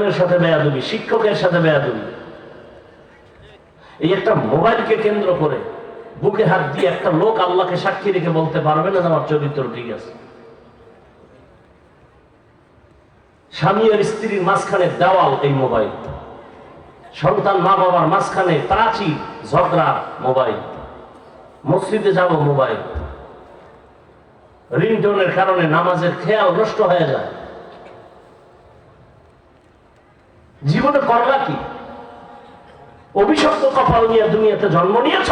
সন্তানের সাথে বেয়াদবি, শিক্ষকের সাথে বেয়াদবি। এই একটা মোবাইলকে কেন্দ্র করে বুকে হাত দিয়ে একটা লোক আল্লাহকে সাক্ষী রেখে বলতে পারবে না যে আমার চরিত্র ঠিক আছে। স্বামী আর স্ত্রীর মাঝখানে দেওয়াল এই মোবাইল, সন্তান মা বাবার মাঝখানে প্রাচীর, ঝগড়া মোবাইল, মসজিদে যাব মোবাইল, রিংটোনের কারণে নামাজের খেয়াল নষ্ট হয়ে যায়। জীবনে করলা কি? অভিশপ্ত কপাল নিয়ে দুনিয়াতে জন্ম নিয়েছ।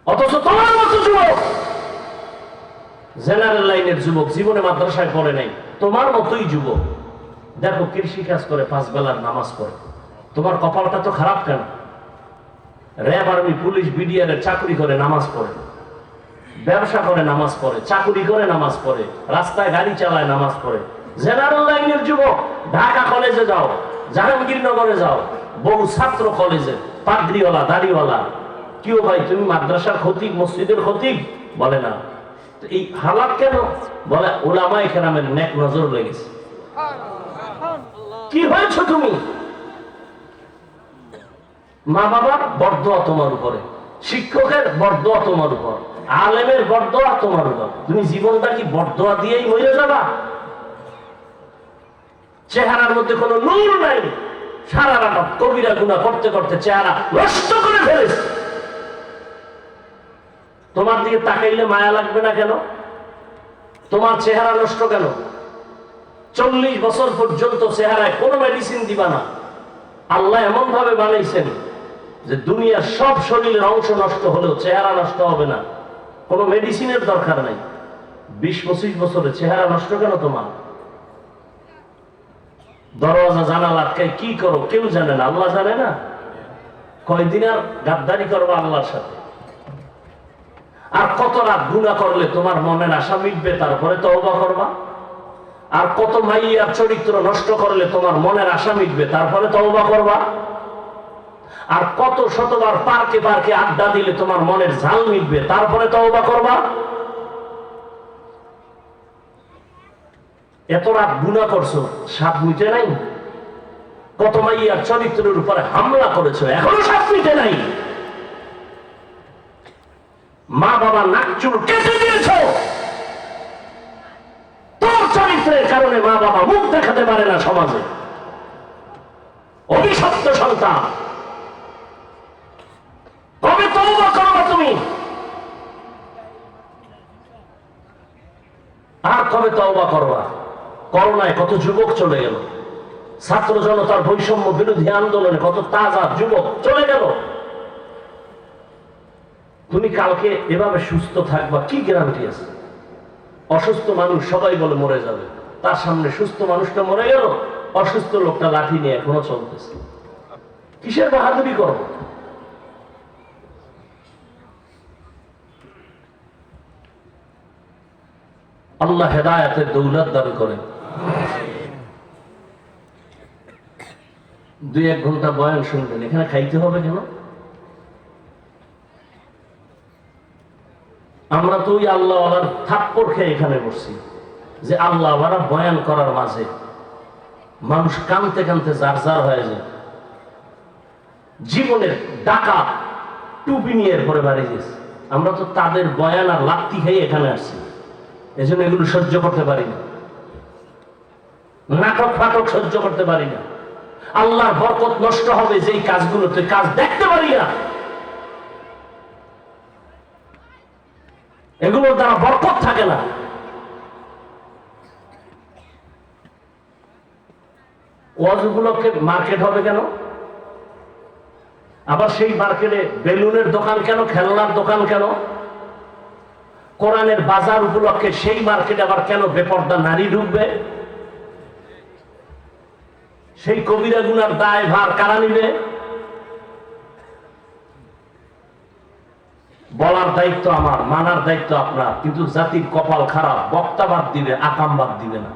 অথচ তোমার মতো যুবক, জেনারেল লাইনের যুবক, জীবনে মাদ্রাসায় পড়ে নাই, তোমার মতোই যুবক, দেখো কৃষি কাজ করে, 5 বেলার নামাজ পড়ে। তোমার কপালটা তো খারাপ কেন? র্যাব, আর্মি, পুলিশ, বিডিআর এর চাকরি করে, নামাজ পড়ে, ব্যবসা করে, নামাজ পড়ে, চাকরি করে, নামাজ পড়ে, রাস্তায় গাড়ি চালায়, নামাজ পড়ে। জেনারেল লাইনের যুবক, ঢাকা কলেজে যাও, জাহাঙ্গীরনগরে যাও, বহু ছাত্র কলেজে, পাগড়িওয়ালা, দাড়িওয়ালা, কেউ ভাই তুমি মাদ্রাসার খতিব, মসজিদের খতিব, বলে না। এই হালাত কেন? বলে উলামায়ে কেরামের নেক নজর লেগেছে। কি হয়েছ তুমি? মা বাবার বরদোয়া তোমার উপরে, শিক্ষকের বরদোয়া তোমার উপর, আলেমের বরদোয়া তোমার উপর। তুমি জীবনটা কি বরদোয়া দিয়েই মরে যাবা? চেহারার মধ্যে কোনো নূর নাই, সারা রাত কবিরা গুনাহ করতে করতে চেহারা নষ্ট করে ফেলেছে। তোমার দিকে তাকাইলে মায়া লাগবে না কেন? তোমার চেহারা নষ্ট কেন? 40 বছর পর্যন্ত চেহারায় কোনো মেডিসিন দিবা না। আল্লাহ এমন ভাবে বানাইছেন যে দুনিয়ার সব শরীরের অংশ নষ্ট হলেও চেহারা নষ্ট হবে না, কোনো মেডিসিনের দরকার নাই। 20-25 বছরে চেহারা নষ্ট কেন তোমার? দরওয়াজা জানালা আটকায় কি করো কেউ জানে না, আল্লাহ জানে না। কয়দিন আর গাদ্দারি করবা আল্লাহর সাথে? আর কত রাত গুনাহ করলে তোমার মনের আশা মিটবে, তারপরে তওবা করবা? আর কত মাইয়ার চরিত্র নষ্ট করলে তোমার মনের আশা মিটবে, তারপরে তওবা করবা? আর কত শতবার পার্কে পার্কে আড্ডা দিলে তোমার মনের ঝাল মিটবে, তারপরে তওবা করবা? এত রাত গুনাহ করছো, স্বাদ মিটে নাই? কত মাইয়ার চরিত্রের উপরে হামলা করেছো, এখনো স্বাদ মিটে নাই? মা বাবা নাক চুল কেটে দিয়েছো, তোর চরিত্রের কারণে মা বাবা মুখ দেখাতে পারে না সমাজে। অভিশপ্ত সন্তান, কবে তওবা করবা তুমি? আর কবে তওবা করবা? করোনায় কত যুবক চলে গেল, ছাত্র জনতার বৈষম্য বিরোধী আন্দোলনে কত তাজা যুবক চলে গেল। তুমি কালকে এভাবে সুস্থ থাকবা, কি গ্যারান্টি আছে? অসুস্থ মানুষ সবাই বলে মরে যাবে, তার সামনে সুস্থ মানুষটা মরে গেল, অসুস্থ লোকটা লাঠি নিয়ে এখনো চলতেছে। কিসের বাহাদুরি করো? আল্লাহ হেদায়েতের দৌলত দান করেন। 2-1 ঘন্টা বয়ান শুনবেন, এখানে খাইতে হবে কেন? আমরা তো ওই আল্লাহওয়ালার থাপ্পড় খেয়ে এখানে বসছি যে আল্লাহওয়ালা বয়ান করার মাঝে মানুষ কানতে কানতে জার জার হয়ে যায়। জীবনের ডাকাত টুপি নিয়ে এরপরে বাড়ি গেছে। আমরা তো তাদের বয়ান আর লাত্তি খেয়ে এখানে আসছি, এজন্য এগুলো সহ্য করতে পারি না, নাটক ফাটক সহ্য করতে পারি না। আল্লাহর বরকত নষ্ট হবে যেই কাজগুলোতে, কাজ দেখতে পারি না। এগুলোর দ্বারা বরকত থাকে না। ওয়াজগুলোকে মার্কেট হবে কেন? আবার সেই মার্কেটে বেলুনের দোকান কেন, খেলনার দোকান কেন? কোরআনের বাজার উপলক্ষে সেই মার্কেটে আবার কেন বেপর্দা নারী ঢুকবে? সেই কবিরা গুনার দায় ভার কারা নিবে? বলার দায়িত্ব আমার, মানার দায়িত্ব আপনার। কিন্তু জাতির কপাল খারাপ, বক্তা বাদ দিবে, আকাম বাদ দিবে না।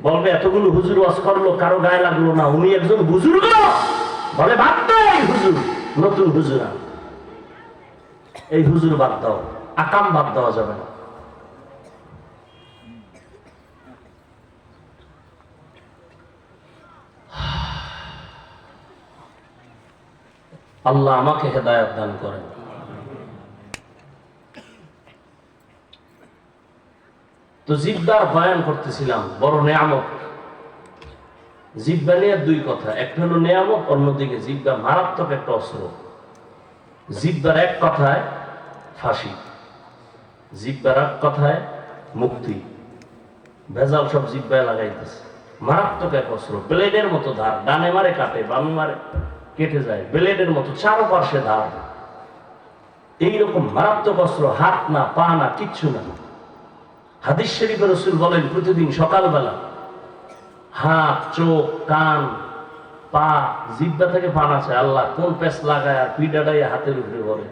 বলবে এতগুলো হুজুর ওয়াজ করলো, কারো গায়ে লাগলো না, উনি একজন বুজুর্গ, বলে বাদ দাও এই হুজুর, নতুন হুজুরা, এই হুজুর বাদ দাও। আকাম বাদ দেওয়া যাবে না। আল্লাহ আমাকে হেদায়েত দান করেন। তো জিব্বার বয়ান করতেছিলাম, বড় নেয়ামত। জিব্বা নিয়ে দুই কথা, একটা হলো নেয়ামত, অন্যদিকে জিব্বা মারাত্মক একটা অস্ত্র। জিব্বার এক কথায় ফাঁসি, জিব্বার এক কথায় মুক্তি। ভেজাল সব জিব্বায় লাগাইতেছে। মারাত্মক এক অস্ত্র, ব্লেডের মতো ধার, ডানে মারে কাটে, বামে মারে কেটে যায়, ব্লেডের মতো চারপাশে ধার। এইরকম মারাত্মক অস্ত্র, হাত না, পা না, কিচ্ছু না। হাদিস শরীফে রাসূল বলেন, প্রতিদিন সকালবেলা হাত, চোখ, কান, পা, জিব্বা থেকে পান আছে, আল্লাহ কোন প্যাঁচ লাগায় আর পিডাটাই হাতের উপরে বলে।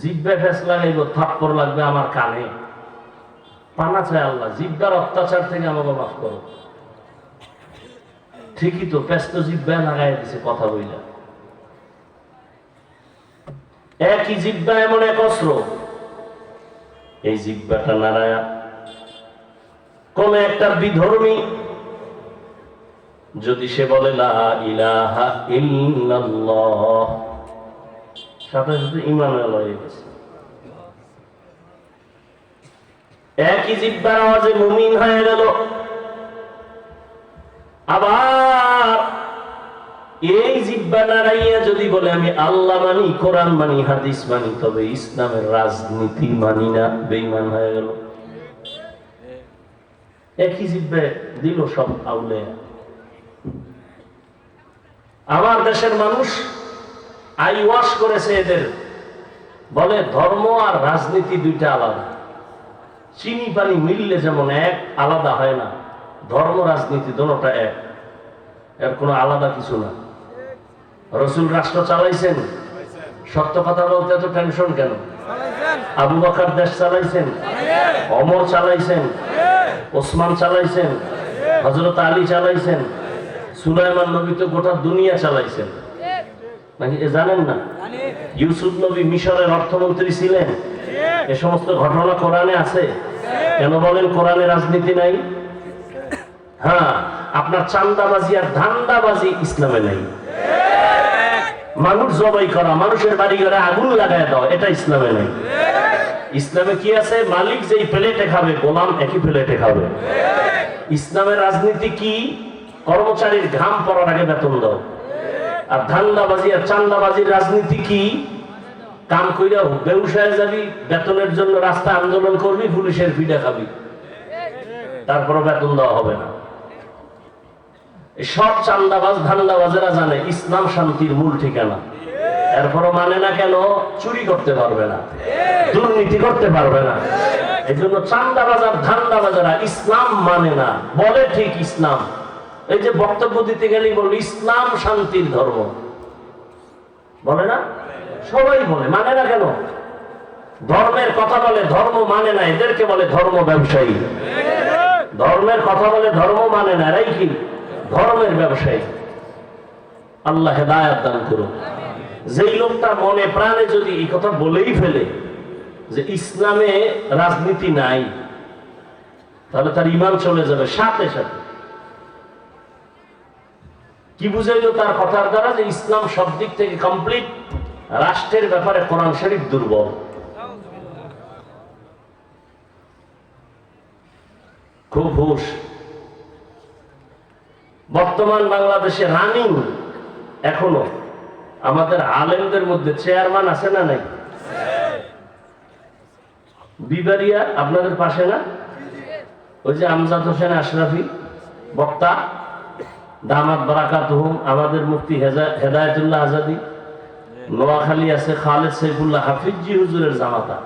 জিব্বা প্যাঁচ লাগাইব, থাপ্পড় লাগবে আমার কানে। পান আছে আল্লাহ, জিব্বার অত্যাচার থেকে আমাকে মাফ করো। ঠিকই তো, প্যাঁচ তো জিব্বায় লাগাই দিছে কথা বইলা। একই জিব্বা এমন এক অস্ত্র, এই জিব্বাটা নাড়ায়া কোন একটা বিধর্মী যদি সে বলে লা ইলাহা ইল্লাল্লাহ, সাথে সাথে ঈমান হয়ে গেছে। একই জিব্বার আওয়াজে মুমিন হয়ে গেল। আবার এই জিব্বা নাড়াইয়া যদি বলে আমি আল্লাহ মানি, কোরআন মানি, হাদিস মানি, তবে ইসলামের রাজনীতি মানি না, বেঈমান হয়ে গেল। একই জিব্বে দিল সব আউলে। আমার দেশের মানুষ আই ওয়াশ করেছে এদের, বলে ধর্ম আর রাজনীতি দুইটা আলাদা। চিনি পানি মিললে যেমন এক, আলাদা হয় না। ধর্ম রাজনীতি দোনোটা এক, এর কোনো আলাদা কিছু না। রাসূল রাষ্ট্র চালাইছেন, সত্য কথা বলতে এত টেনশন কেন? আবু বকর দেশ চালাইছেন, ওমর চালাইছেন, ওসমান চালাইছেন, হযরত আলী চালাইছেন, সুলাইমান নবী তো গোটা দুনিয়া চালাইছেন, নাকি জানেন না? ইউসুফ নবী মিশরের অর্থমন্ত্রী ছিলেন। এ সমস্ত ঘটনা কোরআনে আছে। কেন বলেন কোরআনে রাজনীতি নাই? হ্যাঁ, আপনার চান্দাবাজি আর ধান্দাবাজি ইসলামে নাই। মানুষ জবাই করা, মানুষের বাড়ি ঘরে আগুন লাগায় দাও, এটা ইসলামে নেই। ইসলামে কি আছে? মালিক যেই প্লেটে খাবে, গোলাম একই প্লেটে খাবে। ইসলামের রাজনীতি কি? কর্মচারীর ঘাম পড়ার আগে বেতন দাও। আর ধান্দাবাজি আর চান্দাবাজির রাজনীতি কি? কাম কইরা ব্যবসায় যাবি, বেতনের জন্য রাস্তা আন্দোলন করবি, পুলিশের পিঠা খাবি, তারপর বেতন দেওয়া হবে না। সব চান্দাবাজ ধান্দাবাজেরা জানে ইসলাম শান্তির মূল ঠিকানা, এরপরও মানে না কেন? চুরি করতে পারবে না, দুর্নীতি করতে পারবে না। এই জন্য চান্দাবাজ আর ধান্দাবাজেরা ইসলাম মানে না, বলে ঠিক ইসলাম। এই যে বক্তব্য দিতে গেলেই বলল ইসলাম শান্তির ধর্ম, বলে না? সবাই বলে, মানে না কেন? ধর্মের কথা বলে, ধর্ম মানে না, এদেরকে বলে ধর্ম ব্যবসায়ী। ধর্মের কথা বলে, ধর্ম মানে না, এরাই কি? ধর্মের ব্যবসায়ী। আল্লাহ হেদায়েত দান করুন। যেই লোকটা মনে প্রাণে যদি এই কথা বলেই ফেলে যে ইসলামে রাজনীতি নাই, তাহলে তার ঈমান চলে যাবে সাথে সাথে। কি বুঝাইল তার কথার দ্বারা? যে ইসলাম সব দিক থেকে কমপ্লিট, রাষ্ট্রের ব্যাপারে কোরআন শরীফ দুর্বল। খুব হুঁশ। বর্তমান বাংলাদেশে রানিং এখনো আমাদের আলেমদের মধ্যে চেয়ারম্যান আছে না নাই? বিবারিয়া আপনাদের পাশে না? ওই যে আমজাদ হোসেন আশরাফি বক্তা, দামাত বারাকাতুহুম, আমাদের মুফতি হেদায়েতুল্লাহ আজাদি, নোয়াখালী আছে খালেদ সাইফুল্লাহ হাফিজি হুজুরের জামাতা।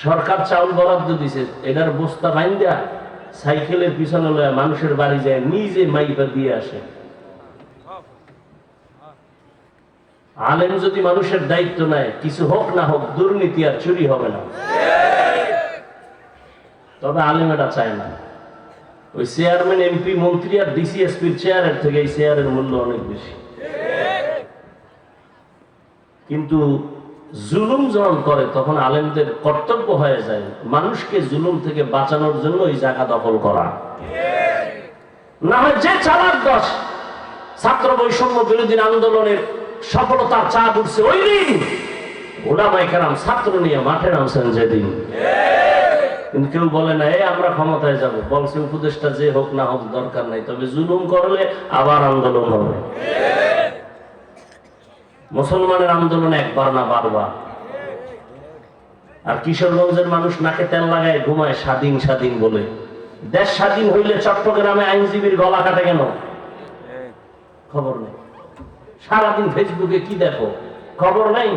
সরকার চাউল বরাদ্দ দিছে, এটার বস্তা বাইন্দা সাইকেলের পিছনে লয়া মানুষের বাড়ি যায়, নিজে মাইপা দিয়ে আসে। আলেম যদি মানুষের দায়িত্ব নেয়, কিছু হোক না হোক, দুর্নীতি আর চুরি হবে না। তবে আলেম এটা চায় না। ওই চেয়ারম্যান, এমপি, মন্ত্রী আর ডিসিএসপির চেয়ারের থেকে এই চেয়ারের মূল্য অনেক বেশি। কিন্তু জুলুম যখন করে তখন আলেমদের কর্তব্য হয়ে যায় মানুষকে জুলুম থেকে বাঁচানোর জন্য ওই জায়গা দখল করা। না হয় যে চালাক দশ ছাত্র বৈষম্য বিরোধী আন্দোলনের সফলতার চাপ উঠছে ওই দিন ওলামায়ে কেরাম ছাত্র নিয়ে মাঠে নামছেন যেদিন। কিন্তু কেউ বলে না আমরা ক্ষমতায় যাব, বলছে উপদেশটা যে হোক না হোক দরকার নাই, তবে জুলুম করলে আবার আন্দোলন হবে। মুসলমানের আন্দোলন একবার না বারবার। আর কিশোরগঞ্জের মানুষ নাকে তেল লাগায় ঘুমায় স্বাধীন স্বাধীন বলে। দেশ স্বাধীন হইলে চট্টগ্রামে আইনজীবীর গলা কাটে কেন? খবর নেই। সারাদিন ফেসবুকে কি দেখো, খবর নাই।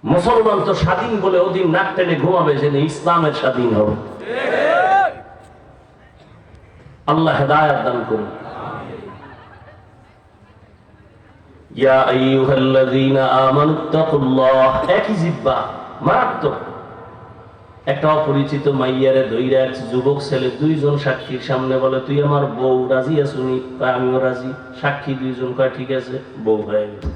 মুসলমান তো স্বাধীন বলে ওদিন নাক টেনে ঘুমাবে যে ইসলামের স্বাধীন হবে। আল্লাহ হেদায়েত দান করুন। ইয়া আইয়ুহাল্লাযীনা আমানুত্তাকুল্লাহ, একই জিহ্বা মারাত্মক। একটা অপরিচিত মাইয়ারে ধইরা এক যুবক ছেলে দুইজন সাক্ষীর সামনে বলে তুই আমার বউ, রাজি আছুনি? কয় আমিও রাজি। সাক্ষী দুইজন কয় ঠিক আছে, বউ হয়ে গেছে।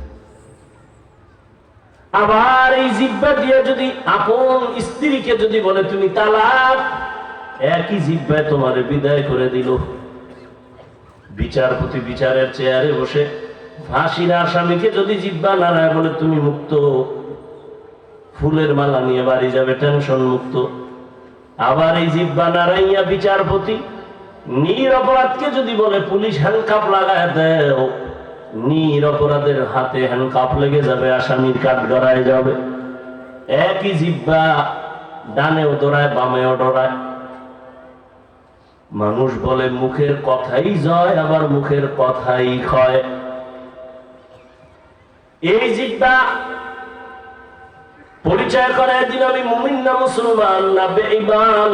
আবার এই জিহ্বা দিয়ে যদি আপন স্ত্রীকে যদি বলে তুমি তালাক, একই জিহ্বায় তোমারে বিদায় করে দিল। বিচারপতি বিচারের চেয়ারে বসে ফাঁসির আসামিকে যদি জিহ্বা নাড়ায় বলে তুমি মুক্ত, ফুলের মালা নিয়ে বাড়ি যাবে টেনশন মুক্ত। আবার এই জিহ্বা নাড়াইয়া বিচারপতি নিরপরাধকে যদি বলে পুলিশ হ্যান্ডকাপ লাগায় দেয়, নিরপরাধের হাতে হ্যান্ডকাপ লেগে যাবে, আসামির কাঠ গড়ায় যাবে। একই জিহ্বা ডানেও দৌড়ায় বামেও দৌড়ায়। মানুষ বলে মুখের কথাই জয়, আবার মুখের কথাই ক্ষয়। এই জিহ্বা পরিচয় করায় দিন আমি মুমিন না মুসলমান না বেঈমান।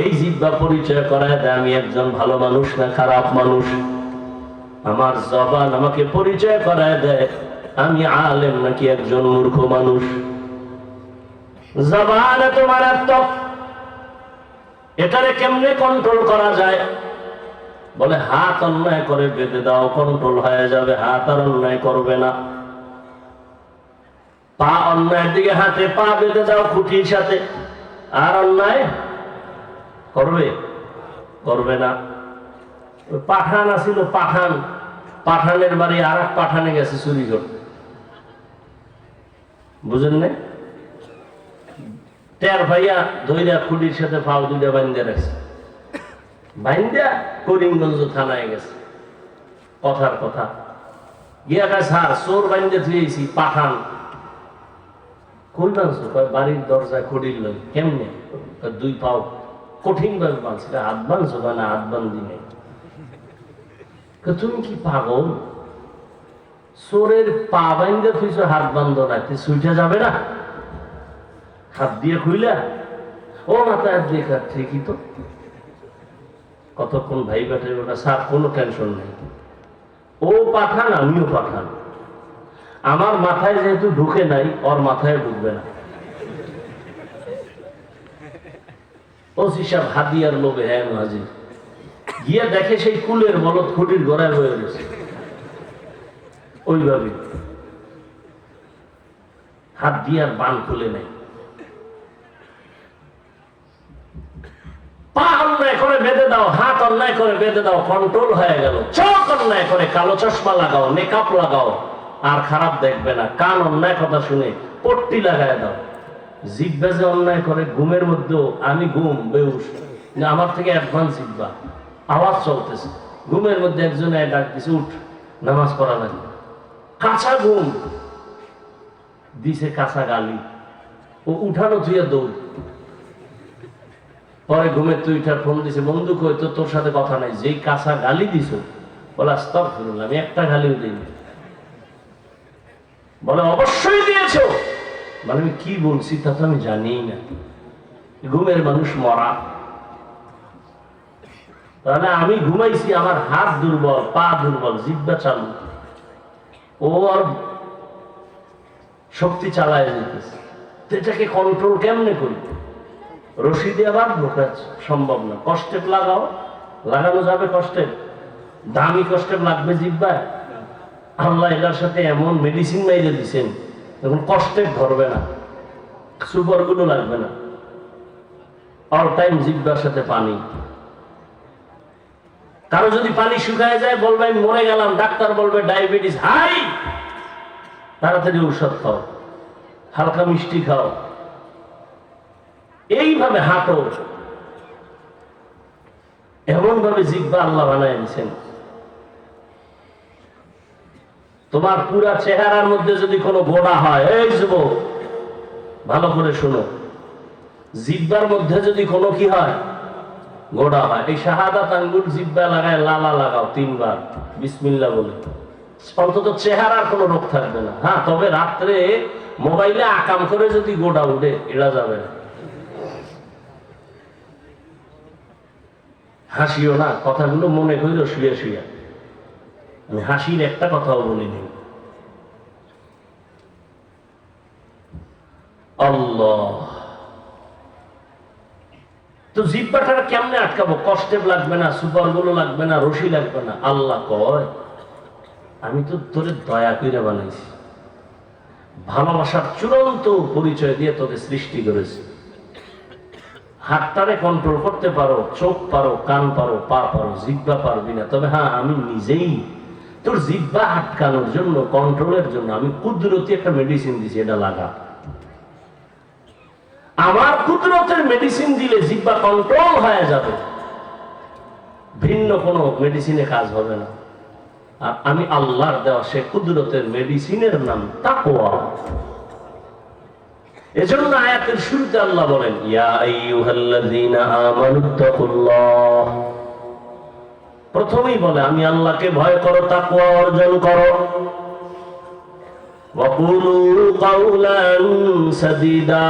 এই জিহ্বা পরিচয় করায় দেয় আমি একজন ভালো মানুষ না খারাপ মানুষ। আমার জবান আমাকে পরিচয় করায় দেয় আমি আলেম নাকি একজন মূর্খ মানুষ। জবান এত মারাত্মক, এটারে কেমনে কন্ট্রোল করা যায়? বলে হাত অন্যায় করে বেঁধে দাও, কন্ট্রোল হয়ে যাবে। হাত আর অন্যায় করবে না। পা অন্যায়ের দিকে হাতে পা বেঁধে দাও খুঁটির সাথে, আর অন্যায় করবে? করবে না। পাঠান আসিল, পাঠান, পাঠানের বাড়ি আর এক পাঠানে গেছে চুরি করতে, বুঝেন না? টের ভাইয়া ধৈরা খুঁটির সাথে পাও দুইটা বাইন্দা রাখছে, বাইন্দা করিমগঞ্জ থানায় গেছে। কথার কথা গিয়া গাছ হার চোর বাইন্দা থুয়েছি পাঠান। কই বাঁধছো? বাড়ির দরজায় খুঁটির লই। কেমনে? দুই পাও কঠিন ভাবে বাঁধছিল। হাত বাঁধছো? না, হাত বান্ধি নেই। তুমি কি পাগল? চোরের পা বাইন্দা থুইছো, হাত বান্ধ না, সুইটা যাবে না? হাত দিয়ে খুইলা ও মাথায় হাত দিয়ে ঠিকই তো। কতক্ষণ ভাই বেটাই ওটা স্যার কোনো টেনশন নেই, ও পাঠান আমিও পাঠান। আমার মাথায় যেহেতু ঢুকে নাই, ওর মাথায় ঢুকবে না। ও হিসাব হাদিয়ার লোভে হ্যাঁ হাজির গিয়ে দেখে সেই কুলের বলদ খুঁটির গড়ায় হয়ে গেছে। ওইভাবে হাত দিয়ে আর বান খুলে নেই। পা অন্যায় করে বেঁধে দাও, হাত অন্যায় করে বেঁধে দাও, কন্ট্রোল হয়ে গেল। চোখ অন্যায় করে কালো চশমা লাগাও, মেকআপ লাগাও, আর খারাপ দেখবে না। কান অন্যায় কথা শুনে পট্টি লাগায় দাও। জিহ্বা যে অন্যায় করে, ঘুমের মধ্যেও আমি ঘুম বেউস, আমার থেকে অ্যাডভান্স জিহ্বা, আওয়াজ চলতেছে। ঘুমের মধ্যে একজনে ডাক দিছে উঠ নামাজ পড়া লাগবে। কাঁচা ঘুম দিছে, কাঁচা গালি, ও উঠানো থুইয়া দৌড়। পরে ঘুমের তুই উঠার ফোন দিছে, বন্ধু কই তো, তোর সাথে কথা নাই, যেই কাঁচা গালি দিছ। বলে আস্তাগফিরুল্লাহ, আমি একটা গালিও দিইনি। বলে অবশ্যই দিয়েছো। মানে আমি কি বলছি তা তো আমি জানি না। ঘুমের মানুষ মরা। তাহলে আমি ঘুমাইছি, আমার হাত দুর্বল, পা দুর্বল, জিহ্বা চালু, ও আর শক্তি চালায় যেতেছে। এটাকে কন্ট্রোল কেমনে করি? রশি দিয়ে আবার ঢোকা সম্ভব না। কষ্টেপ লাগাও, লাগানো যাবে কষ্টেপ, দামি কষ্টেপ লাগবে জিহ্বায়। আল্লাহ এটার সাথে এমন মেডিসিন মাইরে দিচ্ছেন, এখন কষ্টে ধরবে না, সুপার গুলো লাগবে না, অল টাইম জিহ্বার সাথে পানি। কারো যদি পানি শুকায় যায়, বলবে আমি মরে গেলাম, ডাক্তার বলবে ডায়াবেটিস হাই, তাড়াতাড়ি ঔষধ খাও, হালকা মিষ্টি খাও, এইভাবে হাঁটো। এমন ভাবে জিহ্বা আল্লাহ বানায় দিচ্ছেন। তোমার পুরা চেহারার মধ্যে যদি কোনো গোড়া হয়, এই যুবক ভালো করে শুনো, জিহ্বার মধ্যে যদি কোনো কি হয়, গোড়া হয়, এই শাহাদাত আঙ্গুল জিহ্বা লাগায় লালা লাগাও 3 বার বিসমিল্লাহ বলে, অন্তত চেহারার কোনো রোগ থাকবে না। হ্যাঁ, তবে রাত্রে মোবাইলে আকাম করে যদি গোড়া উঠে, এড়া যাবে না। হাসিও না, কথাগুলো মনে করিল শুয়ে শুয়ে, আমি হাসির একটা কথাও বলিনি। আল্লাহ, তো জিহ্বাটা কেমনে আটকাবো? কষ্টে লাগবে না, সুপার গুলো লাগবে না, রশি লাগবে না। আল্লাহ কয়, আমি তো তোরে দয়া করে বানাইছি, ভালোবাসার চূড়ান্ত পরিচয় দিয়ে তোকে সৃষ্টি করেছি। হাতটারে কন্ট্রোল করতে পারো, চোখ পারো, কান পারো, পা পারো, জিহ্বা পারবি না। তবে হ্যাঁ, আমি নিজেই তোর জিহ্বা আটকানোর জন্য, কন্ট্রোলের জন্য আমি কুদরতি একটা মেডিসিন দিছি, এটা লাগা। আমার কুদরতের মেডিসিন দিলে জিহ্বা কন্ট্রোল হয়ে যাবে, ভিন্ন কোনো মেডিসিনে কাজ হবে না। আর আমি আল্লাহর দেওয়া সে কুদরতের মেডিসিনের নাম তাকওয়া। এজন্য আয়াতের শুরুতে আল্লাহ বলেন, ইয়া আইয়ুহাল্লাযীনা আমানুত্তাকুল্লাহ, প্রথমেই বলে আমি আল্লাহকে ভয় করো, তাকওয়া অর্জন করো। ওয়া কুলু কাওলান সাদীদা,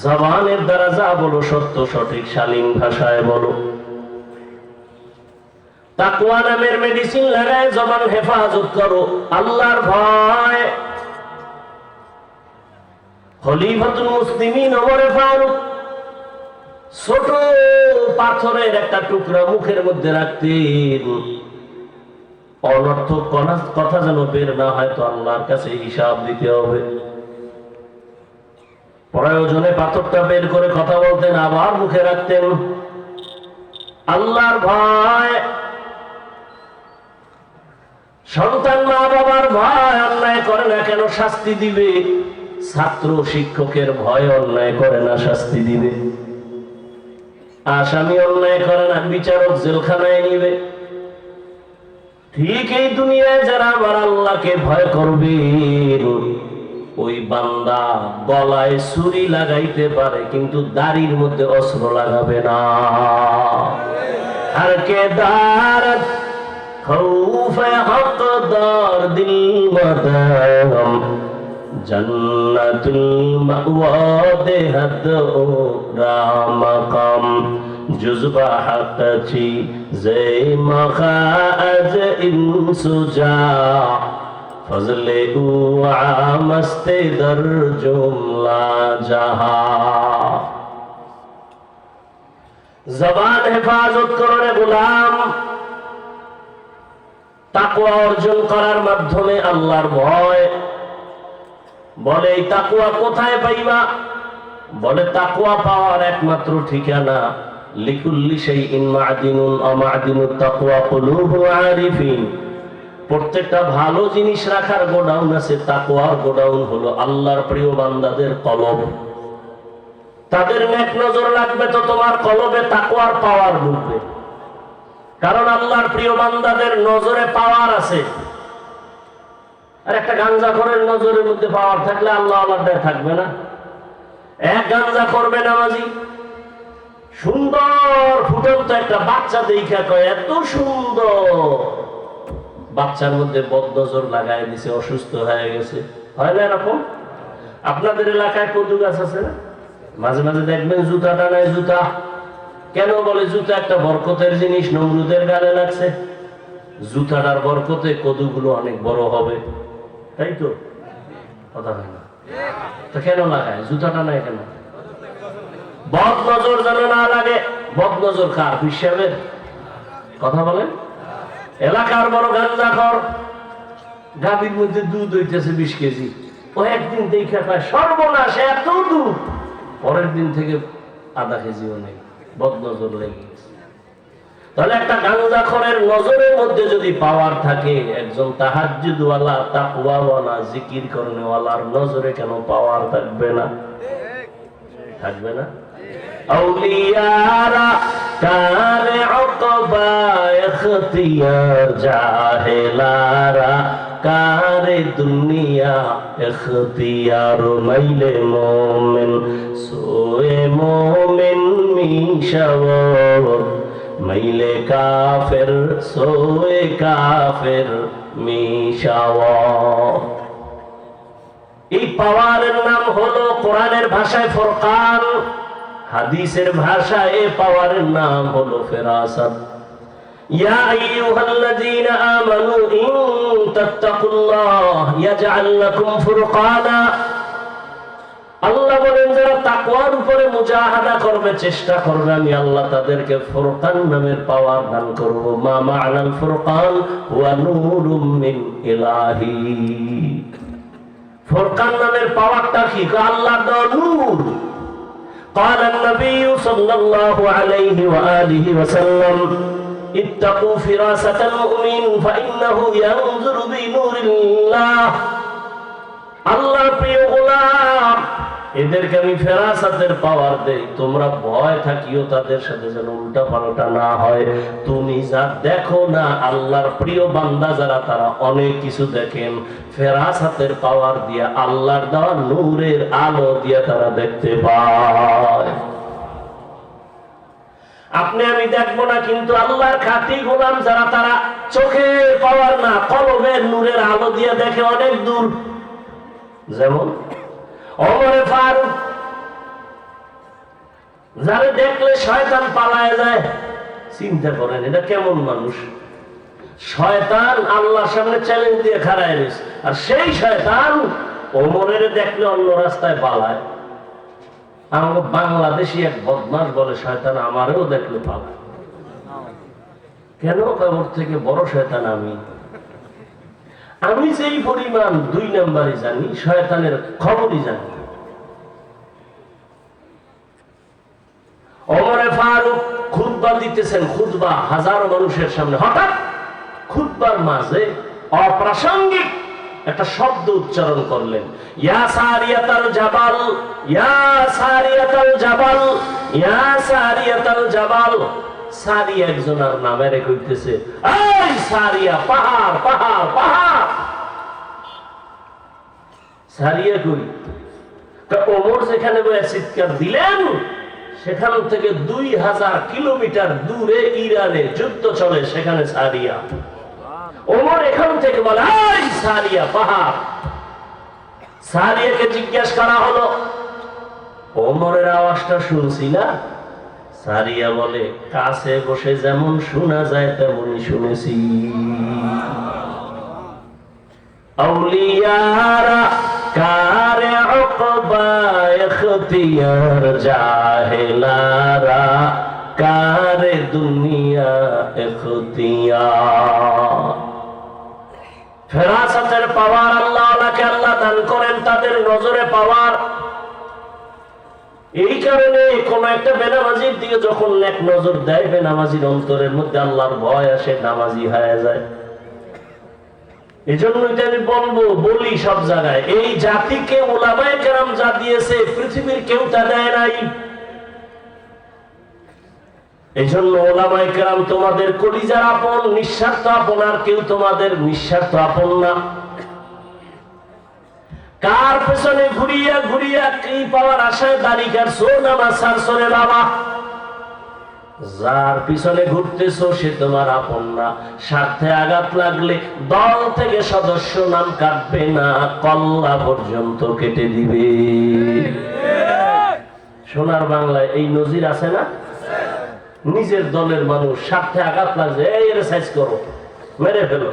জবানের দ্বারা যা বলো সত্য, সঠিক, শালীন ভাষায় বলো। তাকওয়া নামের মেডিসিন লাগায় জবান হেফাজত করো, আল্লাহর ভয়। খলিফাতুল মুসলিমিন ওমর ফারুক ছোট পাথরের একটা টুকরা মুখের মধ্যে রাখতেন, অনর্থক কথা যেন বের না হয়, তো আল্লাহর কাছে হিসাব দিতে হবে। প্রয়োজনে পাথরটা বের করে কথা বলতেন, আবার মুখে রাখতেন। আল্লাহর ভয়। সন্তান মা বাবার ভয়, অন্যায় করে না কেন শাস্তি দিবে। ছাত্র শিক্ষকের ভয়, অন্যায় করে না শাস্তি দিবে। আসামি অন্যায় করে না, বিচারক জেলখানায় নিবে। ঠিক এই দুনিয়ায় যারা আমার আল্লাহকে ভয় করবে, ওই বান্দা গলায় ছুরি লাগাইতে পারে, কিন্তু দাড়ির মধ্যে অস্ত্র লাগাবে না। আর কে দারত খৌফে হকদার দিল মাদাম, জান্নাতুল মাওয়া দেহাদ ও রামাকাম, জুজবা হাকচি জে মখাজ ইনসুজা, ফজলে উ আমস্তে দর জুমলা জাহা। জবান হেফাজত করো রে গোলাম। তাকওয়া অর্জন করার মাধ্যমে আল্লাহর ভয়। বলে এই তাকওয়া কোথায় পাইবা? বলে তাকওয়া পাওয়ার একমাত্র ঠিকানা, লিকুল্লি শাইইন মা'দিনুন ওয়া মা'দিনুত তাকওয়া কুলুবুল আরিফিন। প্রত্যেকটা ভালো জিনিস রাখার গোডাউন আছে, তাকওয়ার গোডাউন হলো আল্লাহর প্রিয় বান্দাদের কলব। তাদের নেক নজর লাগবে তো তোমার কলবে তাকওয়ার পাওয়ার ঢুকবে। কারণ আল্লাহর প্রিয় বান্দাদের নজরে পাওয়ার আছে। আর একটা গাঞ্জাখোরের নজরের মধ্যে পাওয়ার থাকলে আল্লাহ আল্লাহটাই থাকবে না। এক গাঞ্জা করবে নামাজি, সুন্দর ফুটন্ত একটা বাচ্চা দেখা কয় এত সুন্দর, বাচ্চার মধ্যে বদনজর লাগাই দিছে, অসুস্থ হয়ে গেছে। হয় না এরকম? আপনাদের এলাকায় কদু গাছ আছে না? মাঝে মাঝে দেখবেন জুতাটা নাই, জুতা কেন বলে জুতা একটা বরকতের জিনিস, নমরুদের গালে লাগছে। জুতাটার বরকতে কদুগুলো অনেক বড় হবে, তাই তো? কথা হয় না তো কেন লাগায়? জুতাটা নাই কেন? বদ নজর যেন না লাগে। বদ নজর কার? হিসাবের কথা বলেন। এলাকার বড় গাঞ্জাখোর গাভীর মধ্যে দুধ হইতেছে 20 কেজি, ও একদিন দেখে পায় সর্বনাশ এত দুধ, পরের দিন থেকে আধা কেজিও নেই, বদনজর লেগে গেছে। তাহলে একটা গাঞ্জাখোরের নজরের মধ্যে যদি পাওয়ার থাকে, একজন তাহাজ্জুদওয়ালা তাকওয়াওয়ালা জিকির করনেওয়ালার নজরে কেন পাওয়ার থাকবে না? থাকবে না? আউলিয়ারা কারে উকবা ইখতিয়ার, জাহেলারা কারে দুনিয়া ইখতিয়ার। মাইলে মোমেন সোয়ে মোমেন মিশাওয়ার, মাইলে কাফের সোয়ে কাফের মিশাওয়ার। এই পাওয়ারের নাম হলো কোরআনের ভাষায় ফুরকান, হাদিসের ভাষায় এই পাওয়ারের নাম হলো ফেরাসাত। ইয়া আইয়ুহাল্লাযীনা আমানু ইন তাত্তাকুল্লাহ ইয়াজআল লাকুম ফুরকানা। আল্লাহ বলেন যারা তাকওয়ার উপরে মুজাহাদা করবে, চেষ্টা করবে, আমি আল্লাহ তাদেরকে ফুরকান নামের পাওয়ার দান করব। মা মা'নাল ফুরকান ওয়া নূরুম মিন ইলাহি। ফুরকান নামের পাওয়ারটা কি? আল্লাহর দেওয়া নূর। قال النبي صلى الله عليه وآله وسلم اتقوا فراسة المؤمن فإنه ينظر بنور الله। আল্লাহ প্রিয় গোলাম, এদেরকে আমি ফেরাসাতের পাওয়ার দেই, তোমরা ভয় থাকিও তাদের সাথে যেন উল্টা পাল্টা না হয়। তুমি যা দেখো না, আল্লাহর প্রিয় বান্দা যারা তারা অনেক কিছু দেখেন, ফেরাসাতের পাওয়ার দিয়া, আল্লাহর দেওয়া নূরের আলো দিয়া তারা দেখতে পায়। আপনি আমি দেখবো না, কিন্তু আল্লাহর খাঁটি গোলাম যারা তারা চোখের পাওয়ার না, কলবের নূরের আলো দিয়া দেখে অনেক দূর। যেমন ওমরে ফারুক, যারা দেখলে শয়তান পালায় যায়। চিন্তা করেন এটা কেমন মানুষ? শয়তান আল্লাহর সামনে চ্যালেঞ্জ দিয়ে খাড়ায় রয়েছে, আর সেই শয়তান ওমরের দেখলে অন্য রাস্তায় পালায়। আমাকে বাংলাদেশি এক বদমাশ বলে, শয়তান আমারও দেখলে পালায়। কেন? ওর থেকে বড় শয়তান আমি। আমি যেই পরিমাণ 2 নম্বরে জানি, শয়তানের খবরই জানি। ওমরে ফারুক খুতবা দিতেছেন, খুতবা হাজারো মানুষের সামনে। হঠাৎ খুতবার মাঝে অপ্রাসঙ্গিক একটা শব্দ উচ্চারণ করলেন, ইয়া সারিয়াতাল জাবাল, ইয়া সারিয়াতাল জাবাল, ইয়া সারিয়াতাল জাবাল। সারিয়া একজনের নামে কইতেছে, এই সারিয়া, পাহাড় পাহাড় পাহাড়। সারিয়া কই? ওমর যেখানে বসে চিৎকার দিলেন, সেখান থেকে 2000 কিলোমিটার দূরে ইরানে যুদ্ধ চলে, সেখানে সারিয়া। ওমর এখান থেকে বলে, এই সারিয়া, পাহাড়। সারিয়াকে জিজ্ঞাসা করা হলো, ওমরের আওয়াজটা শুনছি না? সারিয়া বলে, কাছে বসে যেমন শোনা যায় তেমনই শুনেছি। আউলিয়ারা কারে উকবা ইখতিয়ার, জাহেলারা কারে দুনিয়া ইখতিয়ার। ফেরাসাতের পাওয়ার আল্লাহ ওয়ালাকে আল্লাহ দান করেন, তাদের নজরে পাওয়ার। এই কারণে কোন একটা বেনামাজির দিকে যখন এক নজর দেয়, বেনামাজির অন্তরের মধ্যে আল্লাহর ভয় আসে, নামাজি হয়ে যায়। এই জন্য আমি বলি সব জায়গায়, এই জাতিকে উলামায়ে কেরাম যা দিয়েছে পৃথিবীর কেউ তা দেয় নাই। এই জন্য উলামায়ে কেরাম তোমাদের কলিজার আপন, নিঃস্বার্থ আপন, আর কেউ তোমাদের নিঃস্বার্থ আপন না। কার পেছনে ঘুরিয়া ঘুরিয়া কি পাওয়ার আশায় দাড়ি কাটছো, নামাজ ছাড়ছো রে বাবা? যার পিছনে ঘুরতেছো সে তোমার আপন না। স্বার্থে আঘাত লাগলে দল থেকে সদস্য নাম কাটবে না, কল্লা পর্যন্ত কেটে দিবে। সোনার বাংলায় এই নজির আছে না? নিজের দলের মানুষ স্বার্থে আঘাত লাগছে, এই সাইজ করো, মেরে ফেলো।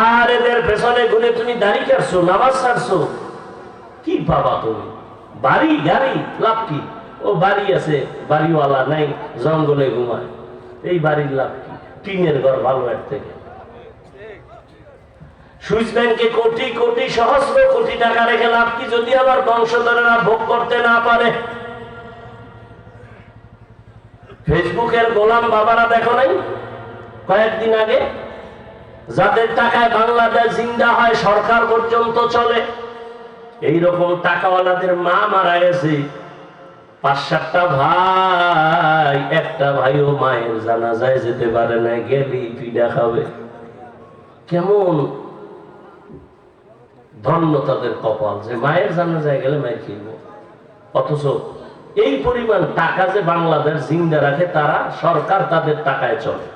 আর এদের পেছনে ঘুরে তুমি দাড়ি কাটছো, নামাজ ছাড়ছো, কি পাবা তুমি? বাড়ি গাড়ি লাভ কি? ও বাড়ি আছে, বাড়িওয়ালা নাই, জঙ্গলে ঘুমায়, এই বাড়ির লাভ কি? টিনের ঘর ভালো এর থেকে। সুইস ব্যাংকে কোটি কোটি সহস্র কোটি টাকা রেখে লাভ কি যদি আবার বংশধরেরা ভোগ করতে না পারে? ফেসবুকের গোলাম বাবারা দেখো নাই কয়েকদিন আগে, যাদের টাকায় বাংলাদেশ জিন্দা হয়, সরকার পর্যন্ত চলে, এইরকম টাকাওয়ালাদের মা মারা গেছে, ৫-৭টা ভাই, একটা ভাইও মায়ের জানাজায় যেতে পারে না, গেলেই পিঠা খাবে। কেমন ধন্য তাদের কপাল যে মায়ের জানাজায় গেলে মায়ের খেলবো। অথচ এই পরিমাণ টাকা যে বাংলাদেশ জিন্দা রাখে, তারা সরকার তাদের টাকায় চলে।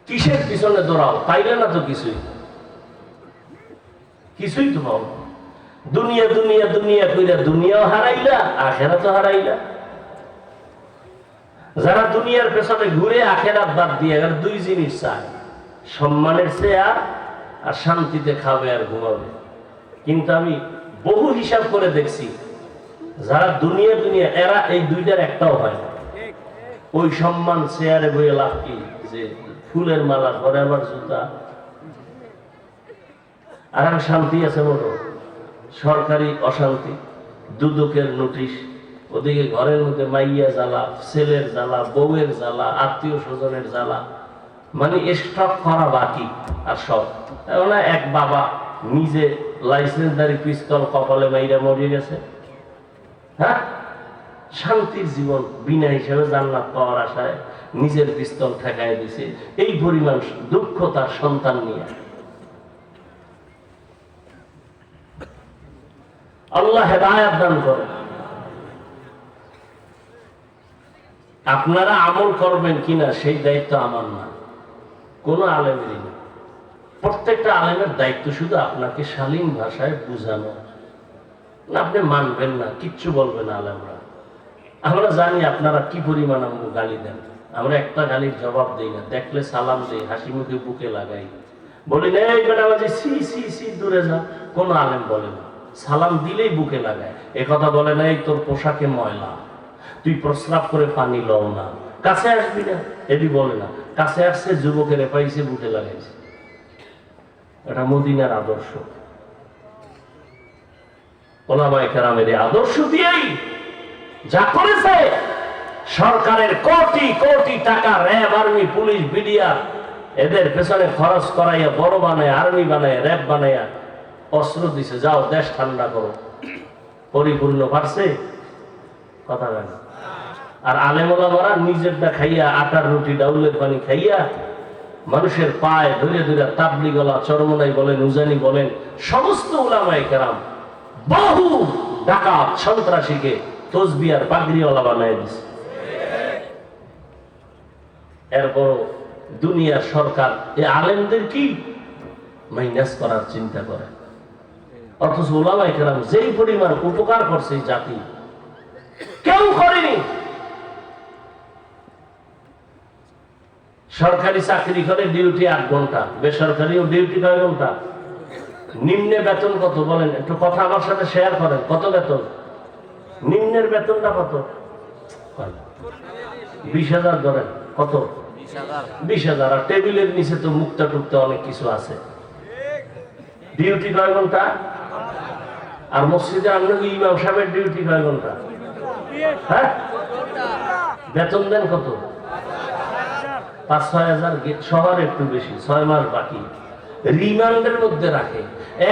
কিসের পিছনে দৌড়াও? পাইলে না তো কিছুই, কিছুই তো পাও। দুনিয়া দুনিয়া দুনিয়া কইরা দুনিয়াও হারাইলা, আখেরাত তো হারাইলা। যারা দুনিয়ার পেছনে ঘুরে আখেরাত বাদ দিয়ে গেল, দুই জিনিস চায়, সম্মানের চেয়ার আর শান্তিতে খাবে আর ঘুমাবে। কিন্তু আমি বহু হিসাব করে দেখছি, যারা দুনিয়া দুনিয়া, এরা এই দুইটার একটাও হয় না। ওই সম্মান চেয়ারে বইয়ে লাভ কি? যে ফুলের মালা, ঘরে আবার জুতা, আর শান্তি আছে মোটো সরকারি অশান্তি, দুদকের নোটিশ, ওদিকে ঘরের মধ্যে মাইয়া জ্বালা, ছেলের জ্বালা, বউয়ের জ্বালা, আত্মীয় স্বজনের জ্বালা, মানে স্টক করা বাকি। আর সব না, এক বাবা নিজে লাইসেন্সদারি পিস্তল কপালে মাইরা মরে গেছে। হ্যাঁ, শান্তির জীবন, বিনা হিসাবে জান্নাত পাওয়ার আশায় নিজের পিস্তল ঠেকায় দিছে। এই পরিমাণ দুঃখ তার সন্তান নিয়ে। আল্লাহ হেদায়েত দান করে। আপনারা আমল করবেন কিনা সেই দায়িত্ব আমার না, কোন আলেমেরই না। প্রত্যেকটা আলেমের দায়িত্ব শুধু আপনাকে শালীন ভাষায় বুঝানো। না, আপনি মানবেন না, কিচ্ছু বলবেন আলেমরা। আমরা জানি আপনারা কি পরিমাণ আমাকে গালি দেন, আমরা একটা গালির জবাব দিই না, দেখলে সালাম দিই, হাসি মুখে বুকে লাগাই, বলি না এই বেটা বাজি সি সি সি দূরে যা। কোন আলেম বলে না, সালাম দিলেই বুকে লাগায়। একথা বলে না এই তোর পোশাকে ময়লা, তুই প্রস্রাব করে পানি লও না, কাছে আসবি না, এটি বলে না। কাছে আসছে, যুবকের পাইছে, বুকে লাগাইছে। এটা মদিনার আদর্শ। ওলামায়ে কেরামের এই আদর্শ দিয়েই যা করেছে, সরকারের কোটি কোটি টাকা র্যাব, আর্মি, পুলিশ, বিডিআর এদের পেছনে খরচ করাইয়া বড় বানায়, আর্মি বানায়, র্যাব বানাইয়া অস্ত্র দিছে, যাও দেশ ঠান্ডা করো। পরিপূর্ণ পারছে? কথা বলে না। আর আলেম ওলামারা নিজেরটা খাইয়া, আটার রুটি ডাউলের পানি খাইয়া, মানুষের পায়ে ধরে ধরে তাবলিগ ওয়ালা, চরমনাই বলেন, উজানি বলেন, সমস্ত উলামায়ে কেরাম বহু ডাকাত সন্ত্রাসীকে তসবিহ আর পাগড়িওয়ালা বানায় দিছে। এরপর দুনিয়ার সরকার এই আলেমদের কি মাইনাস করার চিন্তা করে। অথচ উলামায়ে কেরাম যেই পরিমাণ উপকার করছে জাতি, কেউ করেনি। সরকারি চাকরি করে ডিউটি 8 ঘন্টা, বেসরকারিও ডিউটি কয় ঘন্টা? নিম্নে বেতন কত বলেন? একটু কথা আমার সাথে শেয়ার করেন। কত বেতন? নিম্নের বেতনটা কত? 20,000 ধরেন। কত? 20,000। আর টেবিলের নিচে তো মুক্তা টুক্তা অনেক কিছু আছে। ডিউটি কয় ঘন্টা? আর মসজিদে আপনাকে ইমাম সাহেবের ডিউটি কয় ঘন্টা? হ্যাঁ, বেতন দেন কত? 5-6 হাজার। শহরে একটু বেশি, 6 মাস বাকি। রিমান্ডের মধ্যে রাখে,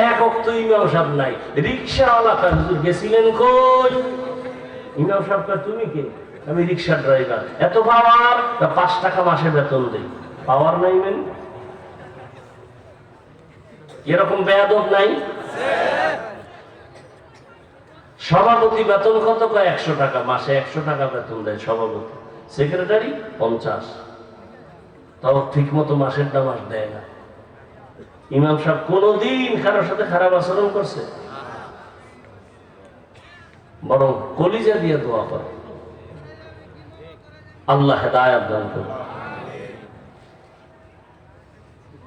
এক অক্ত ইমাম সাহেব নাই। রিক্সাওয়ালা কয় হুজুর গেছিলেন কই? ইমাম সাহেব কয় তুমি কে? আমি রিক্সা ড্রাইভার। এত পাওয়ার? 5 টাকা মাসে বেতন দেই। পাওয়ার নাই মানে? এরকম বেয়াদব নাই? সভাপতি বেতন কত? কয় 100 টাকা মাসে। 100 টাকা বেতন দেয় সভাপতি। সেক্রেটারি 50। তাও ঠিক মতো মাসের মাস দেয় না। ইমাম সাহেব কোনদিন কারোর সাথে খারাপ আচরণ করছে? বরং কলিজা দিয়ে দোয়া করে। আল্লাহ হেদায়েত দান করুন।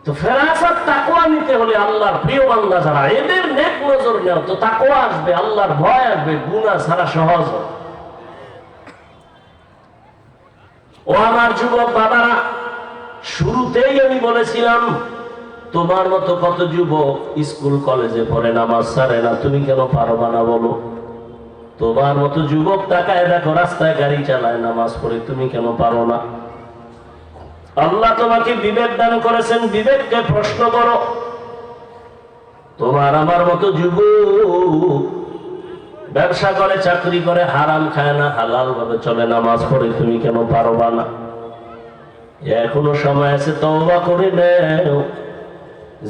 তো ফেরাসাত তাকওয়া নিতে হলে আল্লাহর প্রিয় বান্দা যারা, এদের নেক নজর নেও, তো তাকওয়া আসবে, আল্লাহর ভয় আসবে। গুনাহ ছাড়া সহজ। ও আমার যুবক বাবারা, শুরুতেই আমি বলেছিলাম তোমার মতো কত যুবক স্কুল কলেজে পড়ে নামাজ ছাড়ে না, তুমি কেন পারবা না বলো? তোমার মতো যুবক তাকায় দেখো রাস্তায় গাড়ি চালায় নামাজ পড়ে, তুমি কেন পারো না? আল্লাহ তোমাকে বিবেক দান করেছেন, বিবেককে প্রশ্ন করো। তোমার আমার মতো যুবক ব্যবসা করে, চাকরি করে, হারাম খায় না, হালাল ভাবে চলে, নামাজ পড়ে, তুমি কেন পারবা না? এখনো সময় আছে, তওবা করে নাও।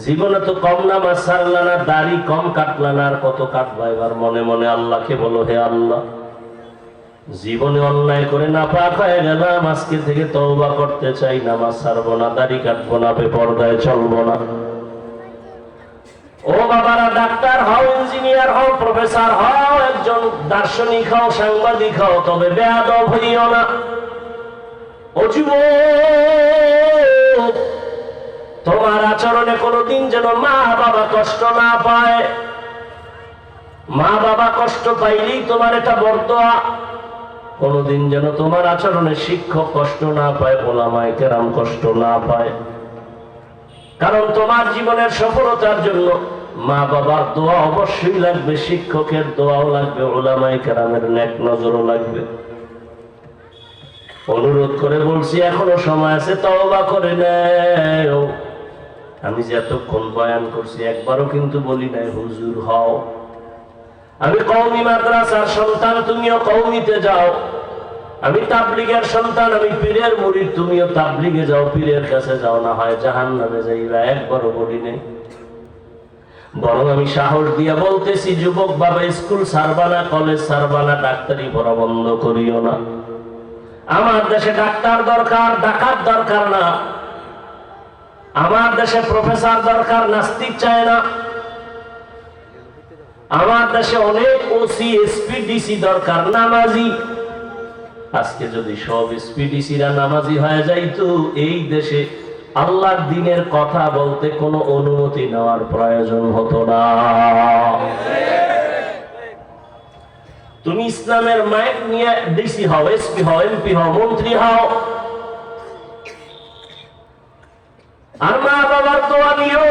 জীবনে তো কম নামাজ ছাড়লা না, দাড়ি কম কাটলা না, আর কত কাটবা? এবার মনে মনে আল্লাহকে বলো, হে আল্লাহ, জীবনে অন্যায় করে নাপাক হয়ে গেলাম, আজকে থেকে তওবা করতে চাই, নামাজ ছাড়বো না, দাড়ি কাটবো না, বেপরদায় চলবো না। ও বাবারা, ডাক্তার হও, ইঞ্জিনিয়ার হও, প্রফেসর হও, একজন দার্শনিক হও, সাংবাদিক হও, তবে বেয়াদব হইও না। ও যুবক, তোমার আচরণে কোনোদিন যেন মা বাবা কষ্ট না পায়। মা বাবা কষ্ট পাইলেই তোমার এটা বরদোয়া। কোনোদিন যেন তোমার আচরণে শিক্ষক কষ্ট না পায়, ওলামায়ে কেরাম কষ্ট না পায়। কারণ তোমার জীবনের সফলতার জন্য মা বাবার দোয়া অবশ্যই লাগবে, শিক্ষকের দোয়াও লাগবে, ওলামায়ে কেরামের নেক নজরও লাগবে। অনুরোধ করে বলছি, এখনো সময় আছে, তওবা করে নাও। আমি যে এতক্ষণ বয়ান করছি একবারও কিন্তু বলি নাই হুজুর হও। আমি কওমি মাদ্রাসার সন্তান, তুমিও কওমিতে যাও। আমি তাবলীগের সন্তান, আমি পীরের মুরিদ, তুমিও তাবলীগে যাও, পীরের কাছে যাও, না হয় জাহান্নামে যাইবা। একবারও বলি নাই। বরং আমি সাহস দিয়া বলতেছি, যুবক বাবা, স্কুল ছাড়বা না, কলেজ ছাড়বা না, ডাক্তারি পড়া বন্ধ করিও না। আমার দেশে ডাক্তার দরকার, ডাকাত দরকার না। আমার দেশে প্রফেসর দরকার, নাস্তিক চায় না। আমার দেশে অনেক ওসি, এসপি, ডিসি দরকার, নামাজি। আজকে যদি সব এসপিডিসিরা নামাজি হয়ে যাইতো, এই দেশে আল্লাহর দ্বীনের কথা বলতে কোনো অনুমতি নেওয়ার প্রয়োজন হতো না। তুমি ইসলামের মাইক নিয়ে ডিসি হও, এসপি হও, এমপি হও, মন্ত্রী হও, আর মা বাবার দোয়া নিও।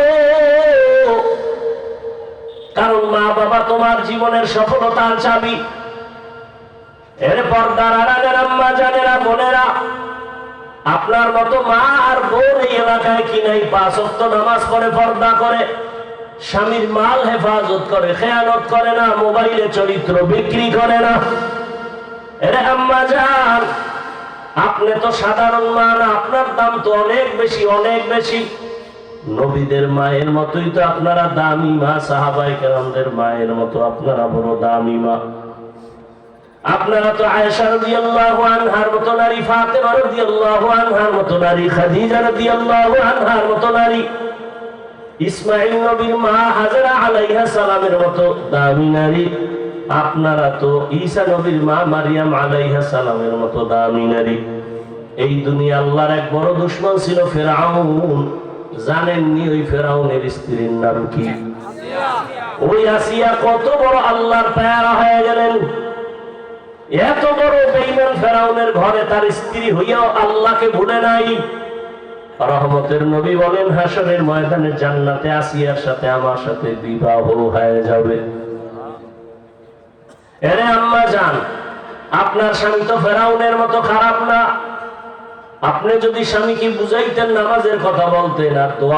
কারণ মা বাবা তোমার জীবনের সফলতার চাবি। এর পর্দার আড়ালের আম্মা জানেরা, বোনেরা, আপনার মতো মা আর বোন এই এলাকায় কি নাই? 5 ওয়াক্ত নামাজ পড়ে, পর্দা করে, স্বামীর মাল হেফাজত করে, খেয়ানত করে না, মোবাইলে চরিত্র বিক্রি করে না। এরে আম্মা জান, আপনি তো সাধারণ মা না, আপনার দাম তো অনেক বেশি, অনেক বেশি। নবীদের মায়ের মতোই তো আপনারা দামি মা, সাহাবায়ে কেরামদের মায়ের মতো আপনারা বড় দামি মা। আপনারা তো আয়েশা রাদিয়াল্লাহু আনহার মতো নারী, ফাতেমা রাদিয়াল্লাহু আনহার মতো নারী, খাদিজা রাদিয়াল্লাহু আনহার মতো নারী, ইসমাঈল নবীর মা হাজরা আলাইহা সালামের মতো দামি নারী। আপনারা তো ঈসা নবীর মা মারিয়াম আলাইহা সালামের মতো দামি নারী। এই দুনিয়া আল্লাহর এক বড় দুশমন ছিল ফেরাউন। জানেননি ওই ফেরাউনের স্ত্রীর নাম কি? ওই আসিয়া কত বড় আল্লাহর পেয়ারা হয়ে গেলেন। এত বড় বেঈমান ফেরাউনের ঘরে তার স্ত্রী হইয়াও আল্লাহকে ভুলে নাই। রহমতের নবী বলেন, হাসরের ময়দানে জান্নাতে আসিয়ার সাথে আমার সাথে বিবাহ হয়ে যাবে। এরে আম্মা জান, আপনার স্বামী তো ফেরাউনের মতো খারাপ না। আপনি যদি স্বামীকে বুঝাইতেন, নামাজের কথা বলতেন, আর দোয়া